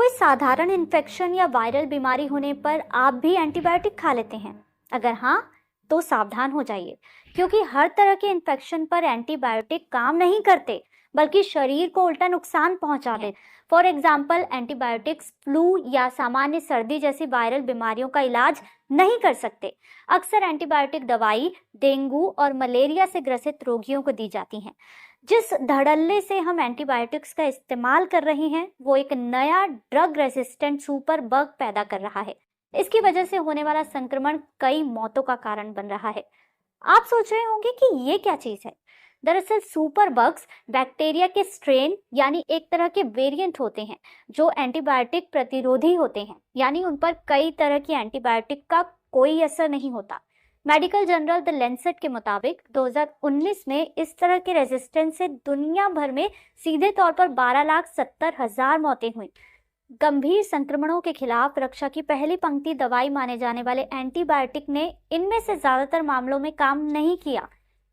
कोई साधारण इन्फेक्शन या वायरल बीमारी होने पर आप भी एंटीबायोटिक खा लेते हैं? अगर हाँ, तो सावधान हो जाइए, क्योंकि हर तरह के इन्फेक्शन पर एंटीबायोटिक काम नहीं करते, बल्कि शरीर को उल्टा नुकसान पहुंचा देते। फॉर एग्जाम्पल, एंटीबायोटिक्स फ्लू या सामान्य सर्दी जैसी वायरल बीमारियों का इलाज नहीं कर सकते। अक्सर एंटीबायोटिक दवाई डेंगू और मलेरिया से ग्रसित रोगियों को दी जाती हैं। जिस धड़ल्ले से हम एंटीबायोटिक्स का इस्तेमाल कर रहे हैं, वो एक नया ड्रग रेसिस्टेंट सुपर बग पैदा कर रहा है। इसकी वजह से होने वाला संक्रमण कई मौतों का कारण बन रहा है। आप सोच रहे होंगे कि ये क्या चीज है। दरअसल सुपर बग्स बैक्टीरिया के स्ट्रेन यानी एक तरह के वेरिएंट होते हैं जो एंटीबायोटिक प्रतिरोधी होते हैं, यानी उन पर कई तरह की एंटीबायोटिक का कोई असर नहीं होता। मेडिकल जर्नल द लेंसेट के मुताबिक 2019 में इस तरह के रेजिस्टेंस से दुनिया भर में सीधे तौर पर 12,70,000 मौतें हुई। गंभीर संक्रमणों के खिलाफ रक्षा की पहली पंक्ति दवाई माने जाने वाले एंटीबायोटिक ने इनमें से ज्यादातर मामलों में काम नहीं किया।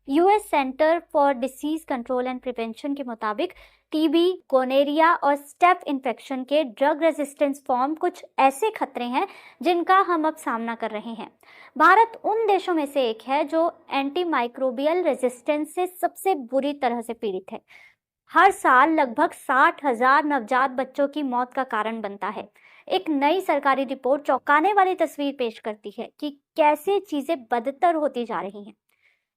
US centre for disease control and prevention के मुताबिक टीबी, गोनेरिया और स्टेफ इन्फेक्शन के ड्रग रेजिस्टेंस फॉर्म कुछ ऐसे खतरे हैं जिनका हम अब सामना कर रहे हैं। भारत उन देशों में से एक है जो एंटीमाइक्रोबियल रेजिस्टेंस से सबसे बुरी तरह से पीड़ित है। हर साल लगभग 60,000 नवजात बच्चों की मौत का कारण बनता है। एक नई सरकारी रिपोर्ट चौंकाने वाली तस्वीर पेश करती है कि कैसे चीजें बदतर होती जा रही हैं।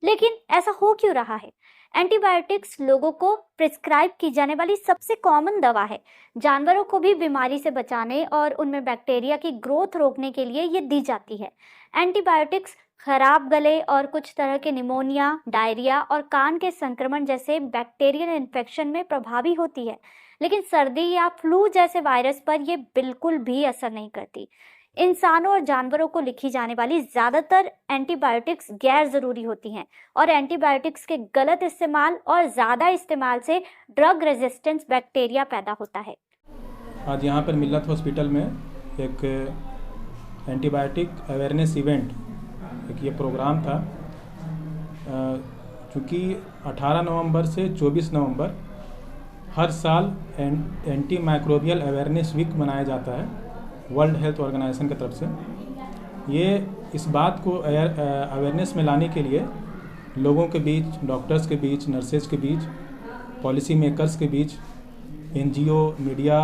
लेकिन ऐसा हो क्यों रहा है? एंटीबायोटिक्स लोगों को प्रिस्क्राइब की जाने वाली सबसे कॉमन दवा है। जानवरों को भी बीमारी से बचाने और उनमें बैक्टीरिया की ग्रोथ रोकने के लिए ये दी जाती है। एंटीबायोटिक्स खराब गले और कुछ तरह के निमोनिया, डायरिया और कान के संक्रमण जैसे बैक्टीरियल इन्फेक्शन में प्रभावी होती है, लेकिन सर्दी या फ्लू जैसे वायरस पर यह बिल्कुल भी असर नहीं करती। इंसानों और जानवरों को लिखी जाने वाली ज्यादातर एंटीबायोटिक्स गैर जरूरी होती हैं और एंटीबायोटिक्स के गलत इस्तेमाल और ज्यादा इस्तेमाल से ड्रग रेजिस्टेंस बैक्टीरिया पैदा होता है। आज यहाँ पर मिल्लत हॉस्पिटल में एक एंटीबायोटिक अवेयरनेस इवेंट, एक ये प्रोग्राम था। चूँकि 18 नवंबर से 24 नवंबर हर साल एंटी माइक्रोबियल अवेयरनेस वीक मनाया जाता है वर्ल्ड हेल्थ ऑर्गेनाइजेशन की तरफ से। ये इस बात को अवेयरनेस में लाने के लिए लोगों के बीच, डॉक्टर्स के बीच, नर्सेज के बीच, पॉलिसी मेकर्स के बीच, एनजीओ, मीडिया,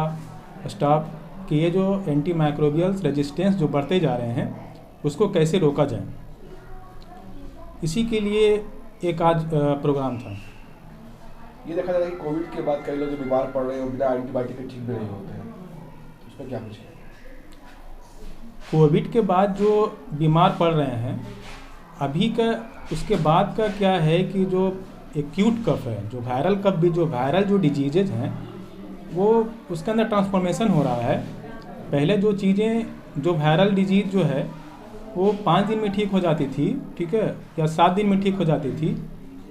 स्टाफ कि ये जो एंटी माइक्रोबियल रेजिस्टेंस जो बढ़ते जा रहे हैं उसको कैसे रोका जाए, इसी के लिए एक आज प्रोग्राम था। ये देखा जा रहा है कि कोविड के बाद कई लोग जो बीमार पड़ रहे हैं बिना एंटीबायोटिक के ठीक भी नहीं होते हैं, उसमें क्या कुछ है? कोविड के बाद जो बीमार पड़ रहे हैं अभी का, उसके बाद का क्या है कि जो एक्यूट कफ है, जो वायरल कफ भी, जो वायरल जो डिजीजेज हैं वो उसके अंदर ट्रांसफॉर्मेशन हो रहा है। पहले जो चीज़ें, जो वायरल डिजीज जो है वो 5 दिन में ठीक हो जाती थी, ठीक है, या 7 दिन में ठीक हो जाती थी,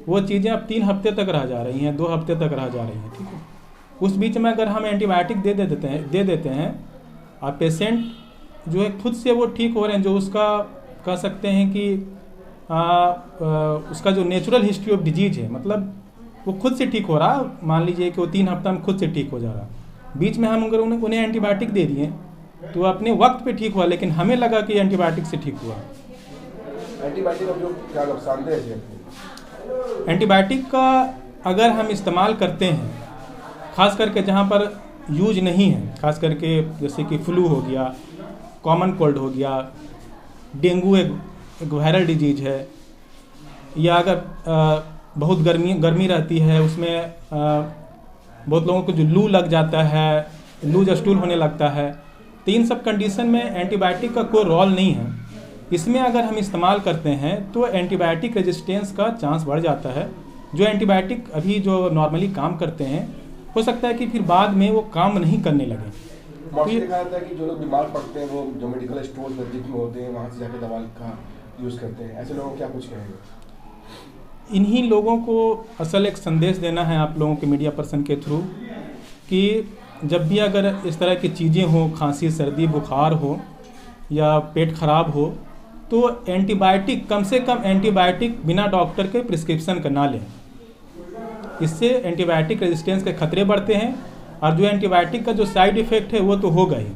वो चीज़ें अब 3 हफ्ते तक रह जा रही हैं, 2 हफ्ते तक रह जा रही हैं, ठीक है। उस बीच में अगर हम एंटीबायोटिक दे देते हैं और पेशेंट जो है खुद से वो ठीक हो रहे हैं, जो उसका कह सकते हैं कि उसका जो नेचुरल हिस्ट्री ऑफ डिजीज है, मतलब वो खुद से ठीक हो रहा, मान लीजिए कि वो 3 हफ्ता में खुद से ठीक हो जा रहा। बीच में हम अगर उन्हें एंटीबायोटिक दे दिए तो अपने वक्त पे ठीक हुआ, लेकिन हमें लगा कि एंटीबायोटिक से ठीक हुआ। एंटीबायोटिक का जो क्या नुकसानदेह है? एंटीबायोटिक का अगर हम इस्तेमाल करते हैं, खास करके जहाँ पर यूज नहीं है, खास करके जैसे कि फ्लू हो गया, कॉमन कोल्ड हो गया, डेंगू एक वायरल डिजीज है, या अगर बहुत गर्मी रहती है, उसमें बहुत लोगों को जो लू लग जाता है, लूज स्टूल होने लगता है, तो इन सब कंडीशन में एंटीबायोटिक का कोई रोल नहीं है। इसमें अगर हम इस्तेमाल करते हैं तो एंटीबायोटिक रेजिस्टेंस का चांस बढ़ जाता है। जो एंटीबायोटिक अभी जो नॉर्मली काम करते हैं, हो सकता है कि फिर बाद में वो काम नहीं करने लगे। मोस्टली देखा जाता है कि जो लोग बीमार पड़ते हैं वो जो मेडिकल स्टोर नजदीक में होते हैं वहाँ से जाकर दवा का यूज़ करते हैं, ऐसे लोगों को क्या कुछ कहेंगे? इन्हीं लोगों को असल एक संदेश देना है आप लोगों के मीडिया पर्सन के थ्रू कि जब भी अगर इस तरह की चीज़ें हो, खांसी, सर्दी, बुखार हो या पेट खराब हो, तो एंटीबायोटिक, कम से कम एंटीबायोटिक बिना डॉक्टर के प्रिस्क्रिप्शन का ना लें। इससे एंटीबायोटिक रेजिस्टेंस के खतरे बढ़ते हैं और जो एंटीबायोटिक का जो साइड इफ़ेक्ट है वो तो होगा ही।